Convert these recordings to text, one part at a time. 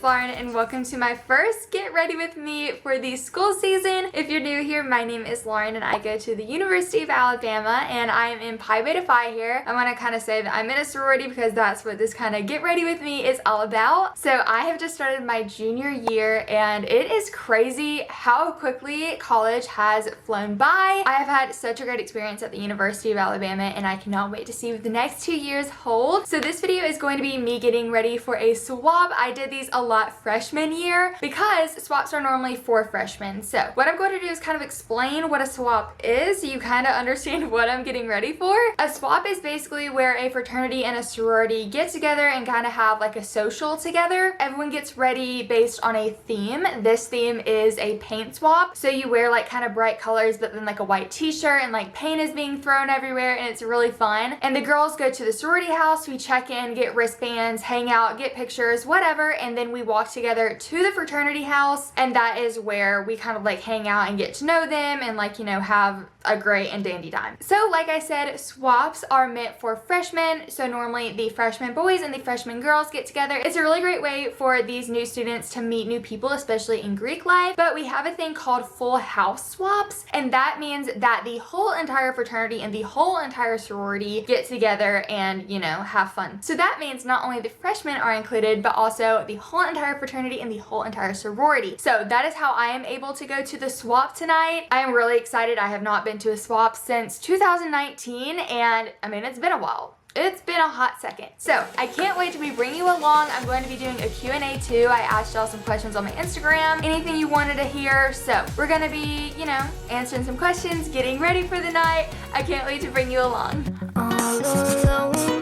Lauren and welcome to my first Get Ready With Me for the school season. If you're new here, my name is Lauren and I go to the University of Alabama and I am in Pi Beta Phi here. I want to kind of say that I'm in a sorority because that's what this kind of Get Ready With Me is all about. So I have just started my junior year and it is crazy how quickly college has flown by. I have had such a great experience at the University of Alabama and I cannot wait to see what the next 2 years hold. So this video is going to be me getting ready for a swap. I did these a lot freshman year because swaps are normally for freshmen. So what I'm going to do is kind of explain what a swap is so you kind of understand what I'm getting ready for. A swap is basically where a fraternity and a sorority get together and kind of have like a social together. Everyone gets ready based on a theme. This theme is a paint swap. So you wear like kind of bright colors but then like a white t-shirt and like paint is being thrown everywhere and it's really fun. And the girls go to the sorority house, we check in, get wristbands, hang out, get pictures, whatever, and then we walk together to the fraternity house and that is where we kind of like hang out and get to know them and like, you know, have a great and dandy time. So like I said, swaps are meant for freshmen. So normally the freshman boys and the freshman girls get together. It's a really great way for these new students to meet new people, especially in Greek life. But we have a thing called full house swaps, and that means that the whole entire fraternity and the whole entire sorority get together and, you know, have fun. So that means not only the freshmen are included, but also the whole entire fraternity and the whole entire sorority. So that is how I am able to go to the swap tonight. I am really excited. I have not been to a swap since 2019 and I mean, it's been a while. It's been a hot second. So I can't wait to be bringing you along. I'm going to be doing a Q&A too. I asked y'all some questions on my Instagram, anything you wanted to hear. So we're going to be, you know, answering some questions, getting ready for the night. I can't wait to bring you along. All alone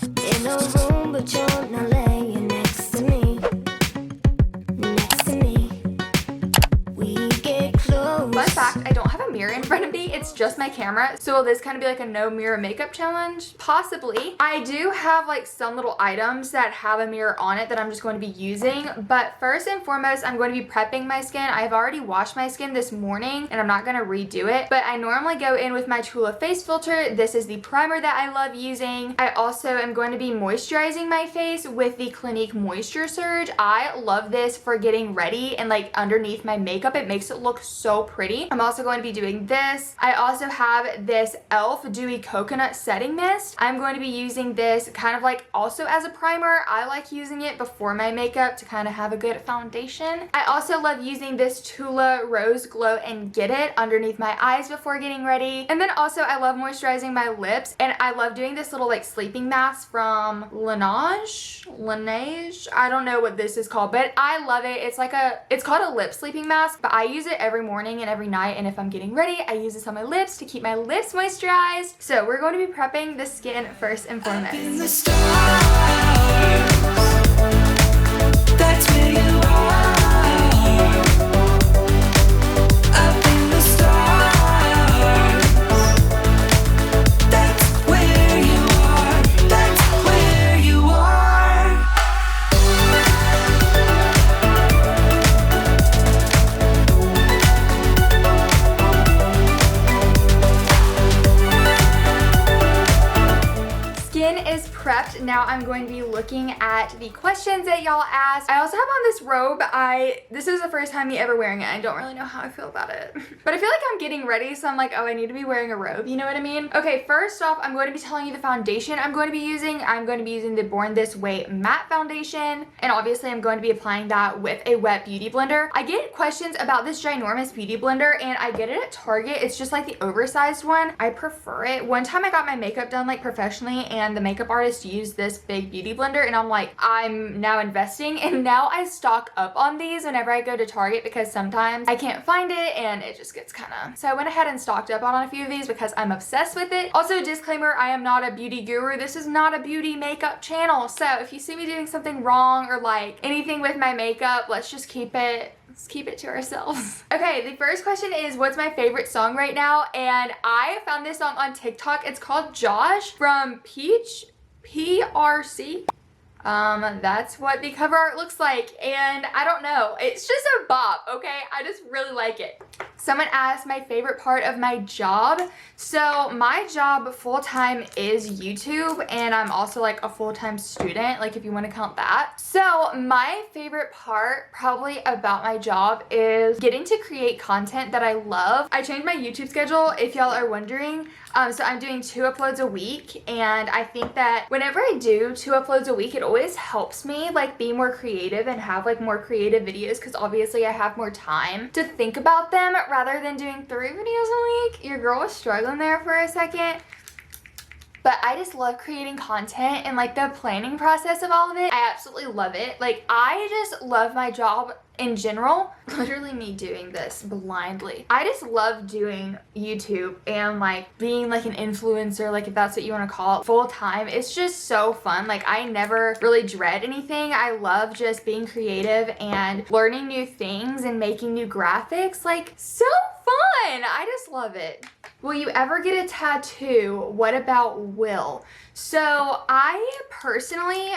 in a room, but you're not laying next to me. Next to me. We get close. Fun fact, I don't have a mirror in front of me. It's just my camera. So will this kind of be like a no mirror makeup challenge? Possibly. I do have like some little items that have a mirror on it that I'm just going to be using. But first and foremost, I'm going to be prepping my skin. I've already washed my skin this morning and I'm not going to redo it. But I normally go in with my Tula face filter. This is the primer that I love using. I also am going to be moisturizing my face with the Clinique Moisture Surge. I love this for getting ready and like underneath my makeup. It makes it look so pretty. I'm also going to be doing this. I also have this e.l.f. Dewy Coconut Setting Mist. I'm going to be using this kind of like also as a primer. I like using it before my makeup to kind of have a good foundation. I also love using this Tula Rose Glow and Get It underneath my eyes before getting ready. And then also I love moisturizing my lips and I love doing this little like sleeping mask from Laneige. I don't know what this is called, but I love it. It's called a lip sleeping mask, but I use it every morning and every night, and if I'm getting ready, I use this on my lips to keep my lips moisturized. So we're going to be prepping the skin first and foremost. In the stars, that's where you are. Up in the stars, that's where you are. That's where you are. Skin is prepped. Now I'm going to be looking at the questions that y'all asked. I also have on this robe. This is the first time me ever wearing it. I don't really know how I feel about it. But I feel like I'm getting ready, so I'm like, oh, I need to be wearing a robe. You know what I mean? Okay, first off, I'm going to be telling you the foundation I'm going to be using. I'm going to be using the Born This Way matte foundation. And obviously I'm going to be applying that with a wet beauty blender. I get questions about this ginormous beauty blender and I get it at Target. It's just like the oversized one. I prefer it. One time I got my makeup done like professionally and the makeup artist used this big beauty blender and I'm like, I'm now investing, and now I stock up on these whenever I go to Target because sometimes I can't find it and it just gets kind of, so I went ahead and stocked up on a few of these because I'm obsessed with it. Also, disclaimer, I am not a beauty guru. This is not a beauty makeup channel, so if you see me doing something wrong or like anything with my makeup, let's keep it to ourselves. Okay, the first question is, what's my favorite song right now? And I found this song on TikTok. It's called Josh from Peach PRC. That's what the cover art looks like, and I don't know, it's just a bop, okay? I just really like it. Someone asked my favorite part of my job. So my job full-time is YouTube, and I'm also like a full-time student, like if you want to count that. So my favorite part probably about my job is getting to create content that I love. I changed my YouTube schedule, if y'all are wondering. So I'm doing 2 uploads a week, and I think that whenever I do 2 uploads a week, it always helps me like be more creative and have like more creative videos, because obviously I have more time to think about them rather than doing 3 videos a week. Your girl was struggling there for a second. But I just love creating content and like the planning process of all of it. I absolutely love it. Like, I just love my job in general. Literally me doing this blindly. I just love doing YouTube and like being like an influencer, like if that's what you want to call it, full time. It's just so fun. Like, I never really dread anything. I love just being creative and learning new things and making new graphics. Like, so fun. I just love it. Will you ever get a tattoo? What about will? So I personally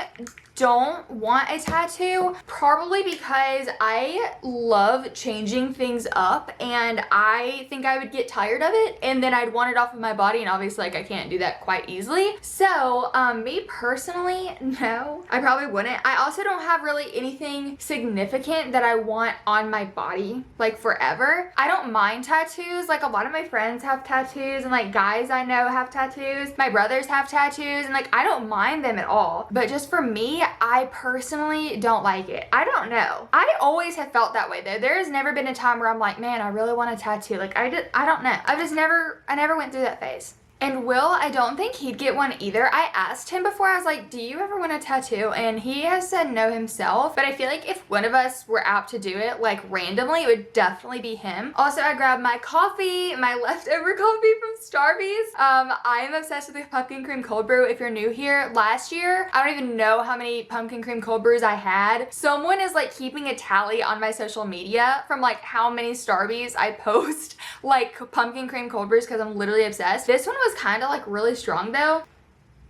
don't want a tattoo, probably because I love changing things up and I think I would get tired of it and then I'd want it off of my body, and obviously like I can't do that quite easily. So me personally, no, I probably wouldn't. I also don't have really anything significant that I want on my body like forever. I don't mind tattoos. Like, a lot of my friends have tattoos, and like guys I know have tattoos. My brothers have tattoos, and like I don't mind them at all. But just for me, I personally don't like it. I don't know. I always have felt that way though. There has never been a time where I'm like, man, I really want a tattoo. Like, I don't know. I never went through that phase. And Will, I don't think he'd get one either. I asked him before, I was like, do you ever want a tattoo? And he has said no himself, but I feel like if one of us were apt to do it, like randomly, it would definitely be him. Also, I grabbed my coffee, my leftover coffee from Starbucks. I am obsessed with the pumpkin cream cold brew. If you're new here, last year, I don't even know how many pumpkin cream cold brews I had. Someone is like keeping a tally on my social media from like how many Starbucks I post like pumpkin cream cold brews, because I'm literally obsessed. This one was kind of like really strong though.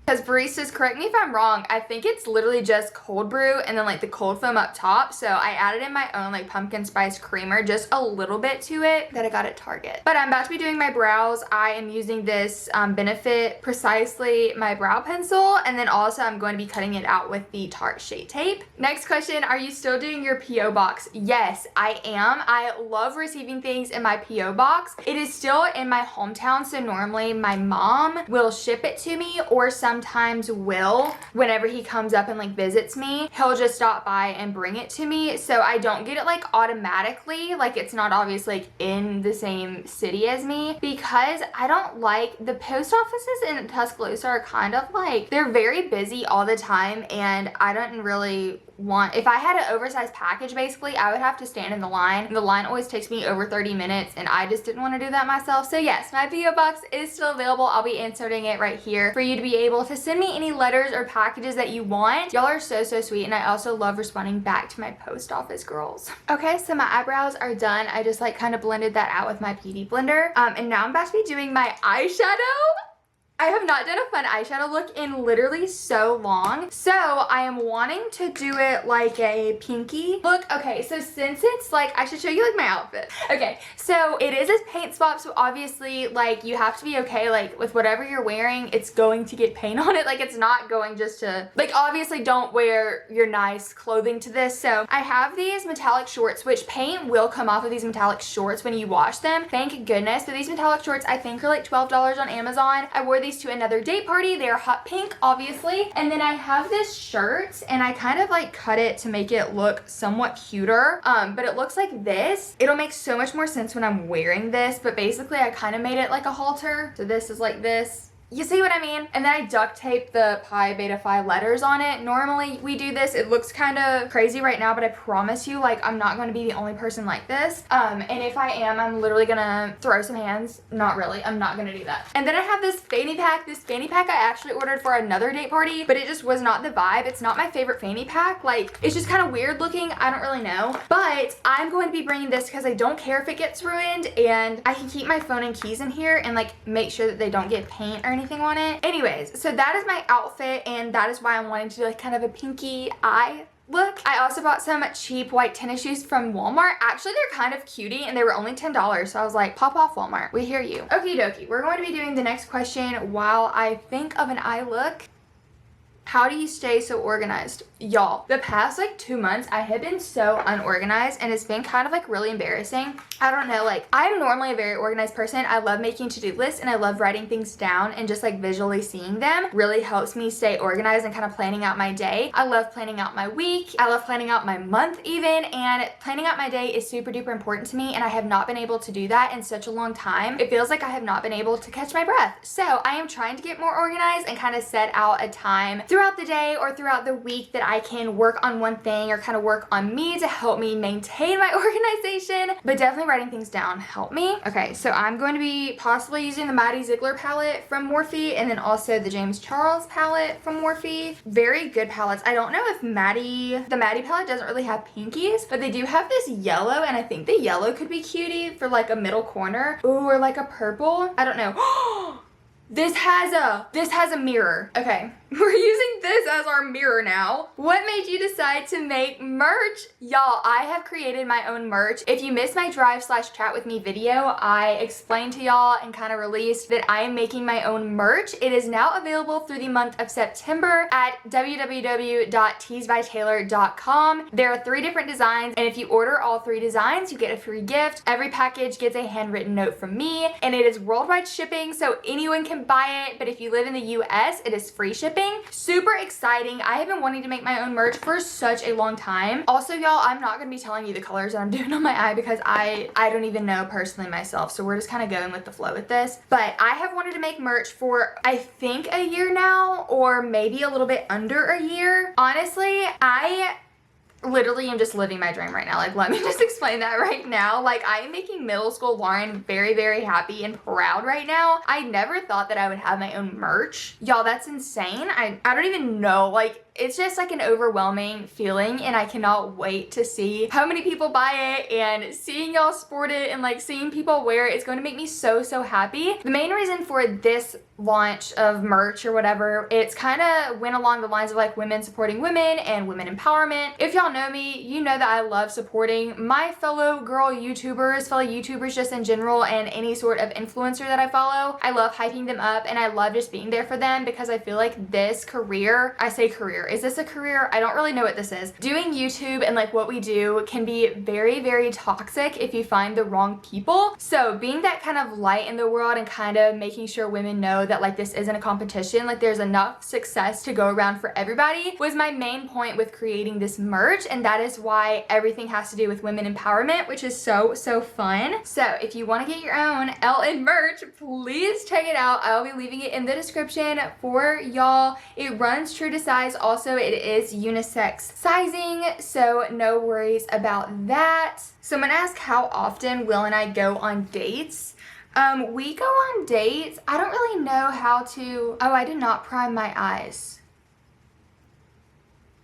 Because baristas, correct me if I'm wrong, I think it's literally just cold brew and then like the cold foam up top. So I added in my own like pumpkin spice creamer, just a little bit to it, that I got at Target. But I'm about to be doing my brows. I am using this Benefit Precisely my brow pencil, and then also I'm going to be cutting it out with the Tarte Shape Tape. Next question, are you still doing your P.O Box? Yes, I am. I love receiving things in my P.O Box. It is still in my hometown, so normally my mom will ship it to me, or sometimes Will, whenever he comes up and like visits me, he'll just stop by and bring it to me. So I don't get it like automatically, like it's not obviously like in the same city as me, because I don't like, the post offices in Tuscaloosa are kind of like, they're very busy all the time, and I don't really want, if I had an oversized package basically, I would have to stand in the line, and the line always takes me over 30 minutes, and I just didn't want to do that myself. So yes, my P.O Box is still available. I'll be inserting it right here for you to be able to send me any letters or packages that you want. Y'all are so sweet, and I also love responding back to my post office girls. Okay, so my eyebrows are done. I just like kind of blended that out with my beauty blender, and now I'm about to be doing my eyeshadow. I have not done a fun eyeshadow look in literally so long. So I am wanting to do it like a pinky look. Okay, so since it's like, I should show you like my outfit. Okay, so it is a paint spot, so obviously like you have to be okay like with whatever you're wearing, it's going to get paint on it. Like, it's not going just to, like, obviously don't wear your nice clothing to this. So I have these metallic shorts, which paint will come off of these metallic shorts when you wash them. Thank goodness. So these metallic shorts I think are like $12 on Amazon. I wore these to another date party. They're hot pink, obviously. And then I have this shirt, and I kind of like cut it to make it look somewhat cuter, but it looks like this. It'll make so much more sense when I'm wearing this, but basically I kind of made it like a halter. So this is like this. You see what I mean? And then I duct taped the Pi Beta Phi letters on it. Normally we do this. It looks kind of crazy right now, but I promise you, like, I'm not going to be the only person like this. And if I am, I'm literally gonna throw some hands. Not really. I'm not gonna do that. And then I have this fanny pack. This fanny pack I actually ordered for another date party, but it just was not the vibe. It's not my favorite fanny pack. Like, it's just kind of weird looking. I don't really know. But I'm going to be bringing this because I don't care if it gets ruined, and I can keep my phone and keys in here and like make sure that they don't get paint or anything on it. Anyways, so that is my outfit, and that is why I'm wanting to do like kind of a pinky eye look. I also bought some cheap white tennis shoes from Walmart. Actually, they're kind of cutie and they were only $10. So I was like, pop off Walmart. We hear you. Okie dokie. We're going to be doing the next question while I think of an eye look. How do you stay so organized? Y'all, the past like 2 months, I have been so unorganized and it's been kind of like really embarrassing. I don't know, like I'm normally a very organized person. I love making to-do lists and I love writing things down and just like visually seeing them really helps me stay organized and kind of planning out my day. I love planning out my week. I love planning out my month even, and planning out my day is super duper important to me and I have not been able to do that in such a long time. It feels like I have not been able to catch my breath. So I am trying to get more organized and kind of set out a time throughout the day or throughout the week that I can work on one thing or kind of work on me to help me maintain my organization, but definitely writing things down help me. Okay, so I'm going to be possibly using the Maddie Ziegler palette from Morphe and then also the James Charles palette from Morphe. Very good palettes. I don't know if the Maddie palette doesn't really have pinkies, but they do have this yellow and I think the yellow could be cutie for like a middle corner. Ooh, or like a purple. I don't know. This has a mirror. Okay, we're using this as our mirror now. What made you decide to make merch? Y'all, I have created my own merch. If you missed my drive/chat with me video, I explained to y'all and kind of released that I am making my own merch. It is now available through the month of September at www.teesbytaylor.com. There are 3 different designs, and if you order all 3 designs, you get a free gift. Every package gets a handwritten note from me, and it is worldwide shipping, so anyone can buy it, but if you live in the US, it is free shipping. Super exciting. I have been wanting to make my own merch for such a long time. Also, y'all, I'm not going to be telling you the colors that I'm doing on my eye because I don't even know personally myself, so we're just kind of going with the flow with this. But I have wanted to make merch for, I think, a year now, or maybe a little bit under a year. Honestly, I literally am just living my dream right now. Like, let me just explain that right now. Like, I am making middle school Lauren very, very happy and proud right now. I never thought that I would have my own merch. Y'all, that's insane. I don't even know. Like, it's just like an overwhelming feeling and I cannot wait to see how many people buy it and seeing y'all sport it and like seeing people wear it. It's going to make me so, so happy. The main reason for this launch of merch or whatever, it's kind of went along the lines of like women supporting women and women empowerment. If y'all know me, you know that I love supporting my fellow girl YouTubers, fellow YouTubers just in general, and any sort of influencer that I follow. I love hyping them up and I love just being there for them because I feel like this career, I say career, is this a career? I don't really know what this is. Doing YouTube and like what we do can be very, very toxic if you find the wrong people. So being that kind of light in the world and kind of making sure women know that like this isn't a competition, like there's enough success to go around for everybody, was my main point with creating this merch. And that is why everything has to do with women empowerment, which is so, so fun. So if you want to get your own LN merch, please check it out. I'll be leaving it in the description for y'all. It runs true to size. Also, it is unisex sizing, so no worries about that. So I'm gonna ask, how often Will and I go on dates? We go on dates. I don't really know how to... Oh, I did not prime my eyes.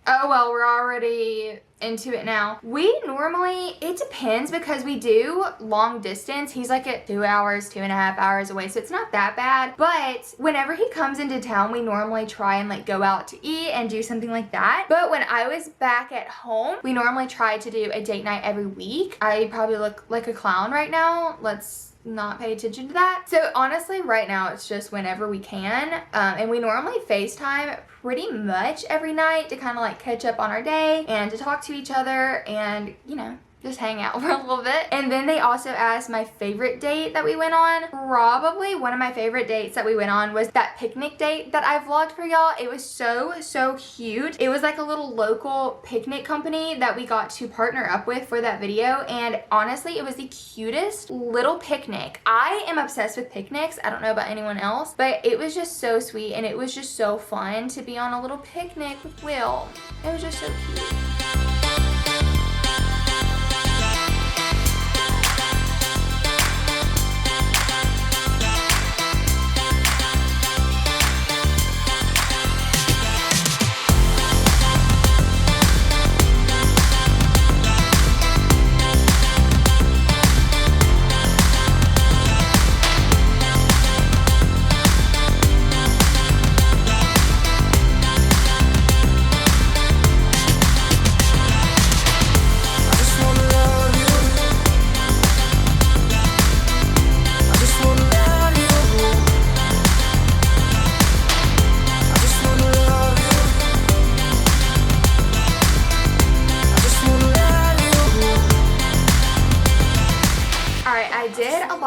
Oh, well, we're already into it now. We normally, it depends because we do long distance. He's like at 2 hours, 2.5 hours away, so it's not that bad. But whenever he comes into town, we normally try and like go out to eat and do something like that. But when I was back at home, we normally try to do a date night every week. I probably look like a clown right now. Let's not pay attention to that. So honestly, right now it's just whenever we can, and we normally FaceTime pretty much every night to kind of like catch up on our day and to talk to each other and, you know, just hang out for a little bit. And then they also asked my favorite date that we went on. Probably one of my favorite dates that we went on was that picnic date that I vlogged for y'all. It was so, so cute. It was like a little local picnic company that we got to partner up with for that video. And honestly, it was the cutest little picnic. I am obsessed with picnics. I don't know about anyone else, but it was just so sweet and it was just so fun to be on a little picnic with Will. It was just so cute.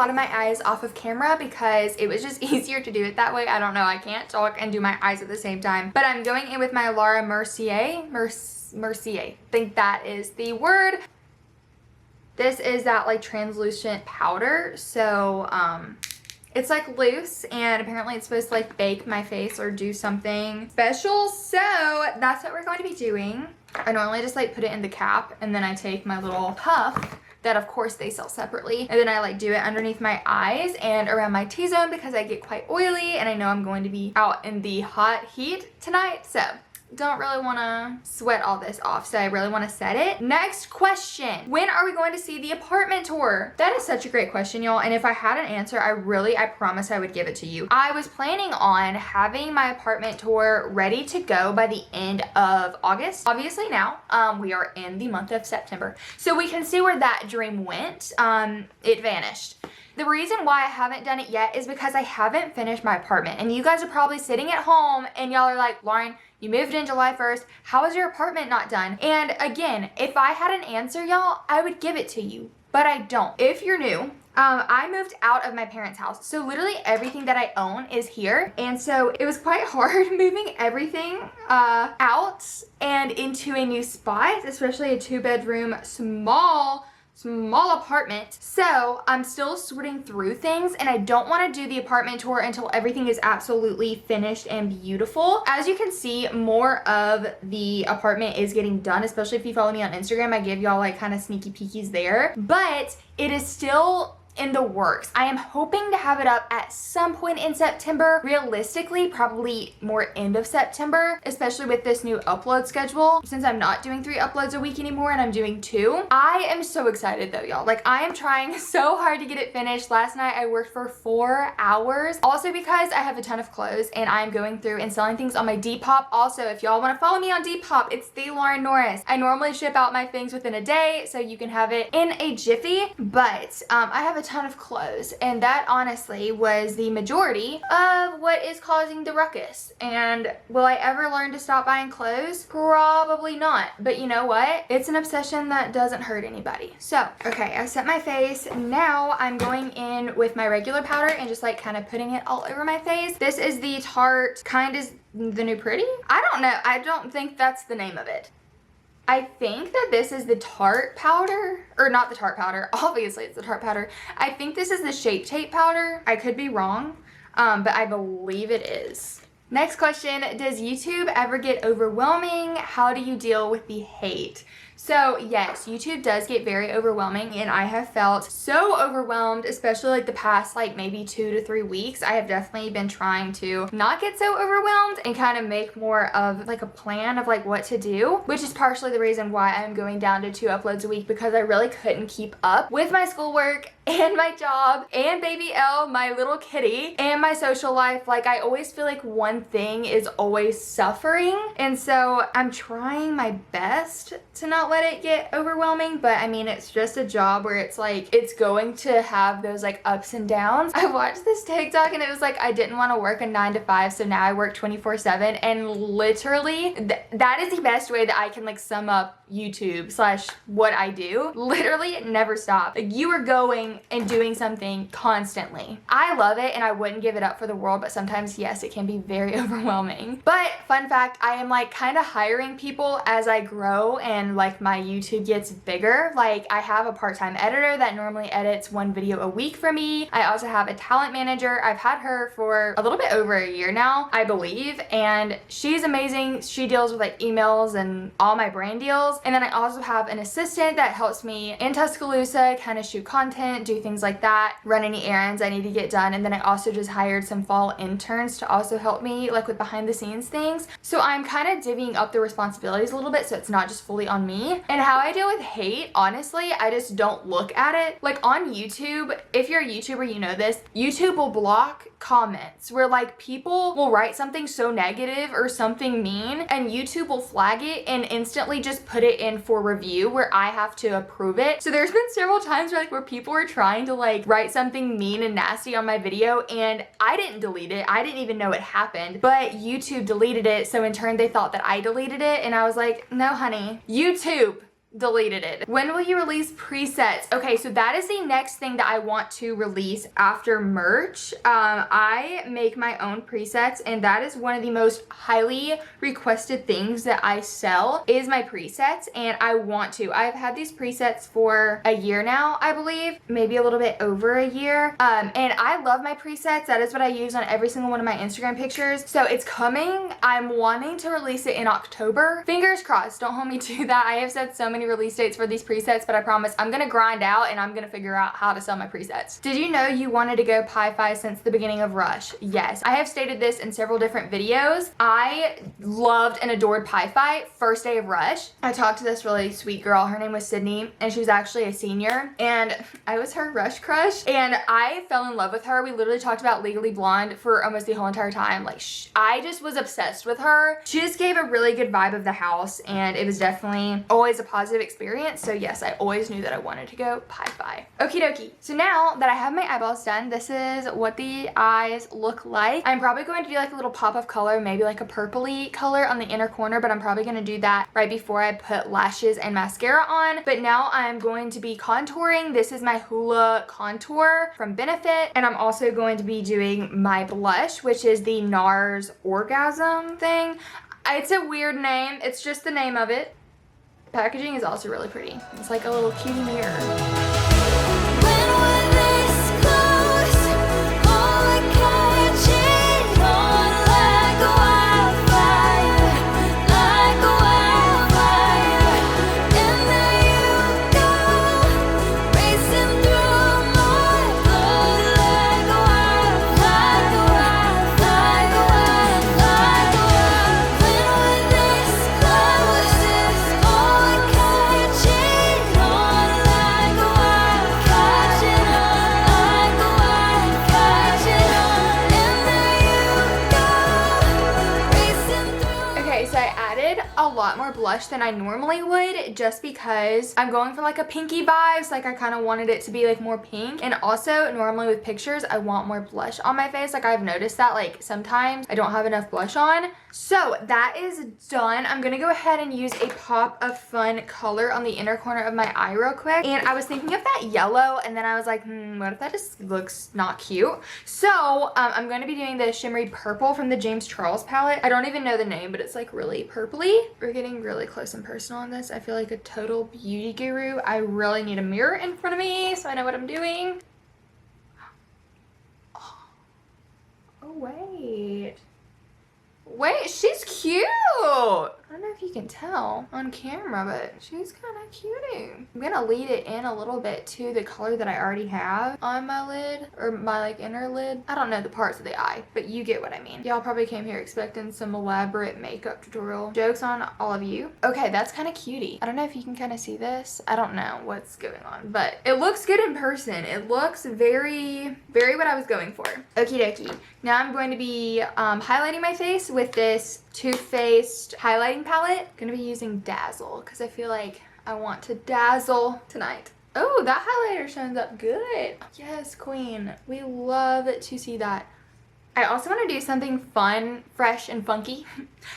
lot of my eyes off of camera because it was just easier to do it that way. I don't know, I can't talk and do my eyes at the same time. But I'm going in with my Laura Mercier. I think that is the word. This is that like translucent powder. So it's like loose, and apparently it's supposed to like bake my face or do something special. So that's what we're going to be doing. I normally just like put it in the cap, and then I take my little puff that of course they sell separately, and then I like do it underneath my eyes and around my T-zone because I get quite oily and I know I'm going to be out in the hot heat tonight. So don't really want to sweat all this off, so I really want to set it. Next question. When are we going to see the apartment tour? That is such a great question, y'all, and if I had an answer, I promise I would give it to you. I was planning on having my apartment tour ready to go by the end of August. Obviously now, we are in the month of September, so we can see where that dream went. It vanished. The reason why I haven't done it yet is because I haven't finished my apartment, and you guys are probably sitting at home and y'all are like, Lauren, you moved in July 1st. How is your apartment not done? And again, if I had an answer, y'all, I would give it to you, but I don't. If you're new, I moved out of my parents' house. So literally everything that I own is here. And so it was quite hard moving everything out and into a new spot, especially a 2-bedroom, small apartment. So I'm still sorting through things, and I don't want to do the apartment tour until everything is absolutely finished and beautiful. As you can see, more of the apartment is getting done, especially if you follow me on Instagram. I give y'all like kind of sneaky peekies there, but it is still in the works. I am hoping to have it up at some point in September. Realistically, probably more end of September, especially with this new upload schedule. Since I'm not doing 3 uploads a week anymore and I'm doing 2. I am so excited though, y'all. Like, I am trying so hard to get it finished. Last night I worked for 4 hours. Also because I have a ton of clothes and I'm going through and selling things on my Depop. Also, if y'all want to follow me on Depop, it's the Lauren Norris. I normally ship out my things within a day, so you can have it in a jiffy, but I have a ton of clothes, and that honestly was the majority of what is causing the ruckus. And will I ever learn to stop buying clothes? Probably not, but you know what? It's an obsession that doesn't hurt anybody. So, okay, I set my face. Now I'm going in with my regular powder and just like kind of putting it all over my face. This is the Tarte, kind is the new Pretty? I don't know. I don't think that's the name of it. I think that this is the Tarte powder, or not the Tarte powder, obviously it's the Tarte powder. I think this is the Shape Tape powder. I could be wrong, but I believe it is. Next question, does YouTube ever get overwhelming? How do you deal with the hate? So yes, YouTube does get very overwhelming, and I have felt so overwhelmed, especially like the past like maybe 2 to 3 weeks. I have definitely been trying to not get so overwhelmed and kind of make more of like a plan of like what to do, which is partially the reason why I'm going down to 2 uploads a week, because I really couldn't keep up with my schoolwork and my job and baby Elle, my little kitty, and my social life. Like, I always feel like one thing is always suffering, and so I'm trying my best to not let it get overwhelming. But I mean, it's just a job where it's like it's going to have those like ups and downs. I watched this TikTok and it was like, I didn't want to work a 9 to 5, so now I work 24/7, and literally that is the best way that I can like sum up YouTube / what I do. Literally, it never stops. Like, you are going and doing something constantly. I love it and I wouldn't give it up for the world, but sometimes, yes, it can be very overwhelming. But fun fact, I am like kind of hiring people as I grow and like my YouTube gets bigger. Like, I have a part-time editor that normally edits 1 video a week for me. I also have a talent manager. I've had her for a little bit over a year now, I believe, and she's amazing. She deals with like emails and all my brand deals. And then I also have an assistant that helps me in Tuscaloosa kind of shoot content, do things like that, run any errands I need to get done. And then I also just hired some fall interns to also help me like with behind the scenes things. So I'm kind of divvying up the responsibilities a little bit, so it's not just fully on me. And how I deal with hate, honestly, I just don't look at it. Like, on YouTube, if you're a YouTuber, you know this, YouTube will block comments where like people will write something so negative or something mean, and YouTube will flag it and instantly just put it in for review where I have to approve it. So there's been several times where people were trying to like write something mean and nasty on my video, and I didn't delete it. I didn't even know it happened, but YouTube deleted it. So in turn, they thought that I deleted it, and I was like, no, honey, YouTube deleted it. When will you release presets? Okay, so that is the next thing that I want to release after merch. I make my own presets, and that is one of the most highly requested things that I sell is my presets, and I want to. I've had these presets for a year now, I believe, maybe a little bit over a year, and I love my presets. That is what I use on every single one of my Instagram pictures. So it's coming. I'm wanting to release it in October. Fingers crossed, don't hold me to that. I have said so many release dates for these presets, but I promise I'm gonna grind out and I'm gonna figure out how to sell my presets. Did you know you wanted to go Pi-Fi since the beginning of Rush? Yes, I have stated this in several different videos. I loved and adored Pi-Fi first day of Rush. I talked to this really sweet girl. Her name was Sydney, and she was actually a senior, and I was her Rush crush, and I fell in love with her. We literally talked about Legally Blonde for almost the whole entire time. Like, I just was obsessed with her. She just gave a really good vibe of the house, and it was definitely always a positive experience. So yes, I always knew that I wanted to go Pi-Fi. Okie dokie. So now that I have my eyeballs done, this is what the eyes look like. I'm probably going to do like a little pop of color, maybe like a purpley color on the inner corner, but I'm probably going to do that right before I put lashes and mascara on. But now I'm going to be contouring. This is my Hoola contour from Benefit, and I'm also going to be doing my blush, which is the NARS Orgasm thing. It's a weird name. It's just the name of it. Packaging is also really pretty. It's like a little cutie mirror. A lot more blush than I normally would, just because I'm going for like a pinky vibes. Like, I kind of wanted it to be like more pink, and also normally with pictures I want more blush on my face. Like, I've noticed that like sometimes I don't have enough blush on. So that is done. I'm gonna go ahead and use a pop of fun color on the inner corner of my eye real quick, and I was thinking of that yellow, and then I was like, what if that just looks not cute? So I'm going to be doing the shimmery purple from the James Charles palette. I don't even know the name, but it's like really purpley. We're getting really close and personal on this. I feel like a total beauty guru. I really need a mirror in front of me so I know what I'm doing. Oh wait. Wait, she's cute. I don't know if you can tell on camera, but she's kind of cutie. I'm gonna lead it in a little bit to the color that I already have on my lid, or my like inner lid. I don't know the parts of the eye, but you get what I mean. Y'all probably came here expecting some elaborate makeup tutorial. Jokes on all of you. Okay, that's kind of cutie. I don't know if you can kind of see this. I don't know what's going on, but it looks good in person. It looks very, very what I was going for. Okie dokie. Now I'm going to be highlighting my face with this Too Faced highlighting palette. I'm gonna be using Dazzle because I feel like I want to dazzle tonight. Oh, that highlighter shines up good. Yes, queen. We love to see that. I also want to do something fun, fresh, and funky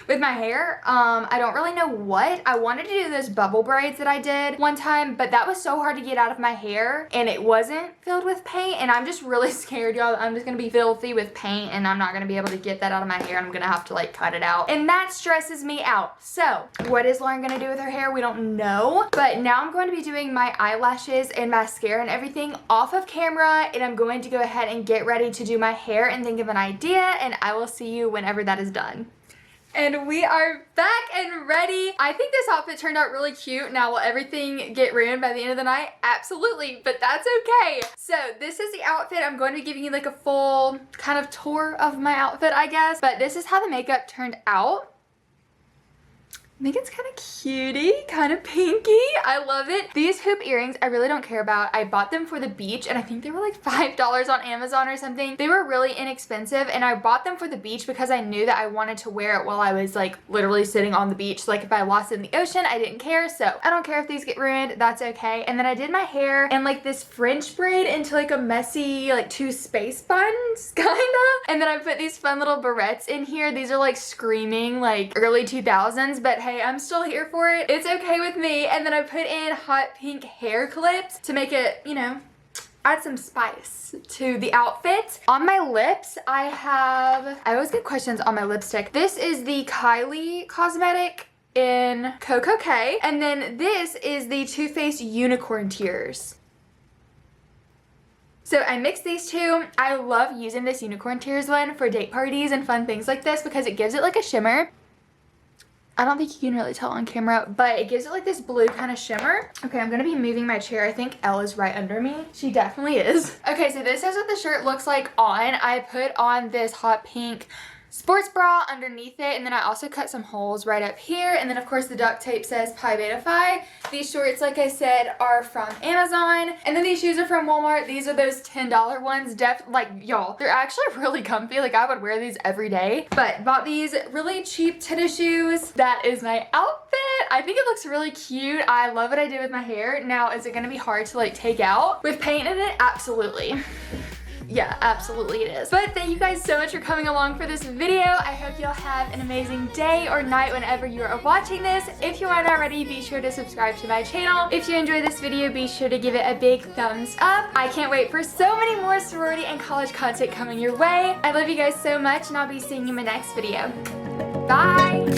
with my hair. I don't really know what. I wanted to do those bubble braids that I did one time, but that was so hard to get out of my hair, and it wasn't filled with paint, and I'm just really scared, y'all. I'm just going to be filthy with paint, and I'm not going to be able to get that out of my hair. I'm going to have to, like, cut it out, and that stresses me out. So, what is Lauren going to do with her hair? We don't know, but now I'm going to be doing my eyelashes and mascara and everything off of camera, and I'm going to go ahead and get ready to do my hair and think of an idea, and I will see you whenever that is done. And we are back and ready. I think this outfit turned out really cute. Now, will everything get ruined by the end of the night? Absolutely, but that's okay. So this is the outfit. I'm going to be giving you like a full kind of tour of my outfit, I guess. But this is how the makeup turned out. I think it's kind of cutie, kind of pinky. I love it. These hoop earrings, I really don't care about. I bought them for the beach, and I think they were like $5 on Amazon or something. They were really inexpensive, and I bought them for the beach because I knew that I wanted to wear it while I was like literally sitting on the beach. Like, if I lost it in the ocean, I didn't care. So I don't care if these get ruined. That's okay. And then I did my hair in like this French braid into like a messy like 2 space buns, kind of. And then I put these fun little barrettes in here. These are like screaming like early 2000s, but hey, hey, I'm still here for it. It's okay with me. And then I put in hot pink hair clips to make it, you know, add some spice to the outfit. On my lips, I always get questions on my lipstick. This is the Kylie Cosmetic in Coco K. And then this is the Too Faced Unicorn Tears. So I mixed these two. I love using this Unicorn Tears one for date parties and fun things like this because it gives it like a shimmer. I don't think you can really tell on camera, but it gives it like this blue kind of shimmer. Okay, I'm gonna be moving my chair. I think Elle is right under me. She definitely is. Okay, so this is what the shirt looks like on. I put on this hot pink sports bra underneath it, and then I also cut some holes right up here, and then of course the duct tape says Pi Beta Phi. These shorts, like I said, are from Amazon, and then these shoes are from Walmart. These are those $10 ones. Like, y'all, they're actually really comfy. Like, I would wear these every day, but bought these really cheap tennis shoes. That is my outfit. I think it looks really cute. I love what I did with my hair. Now, is it gonna be hard to like take out with paint in it? Absolutely. Yeah, absolutely it is. But thank you guys so much for coming along for this video. I hope you'll have an amazing day or night whenever you are watching this. If you aren't already, be sure to subscribe to my channel. If you enjoyed this video, be sure to give it a big thumbs up. I can't wait for so many more sorority and college content coming your way. I love you guys so much, and I'll be seeing you in my next video. Bye!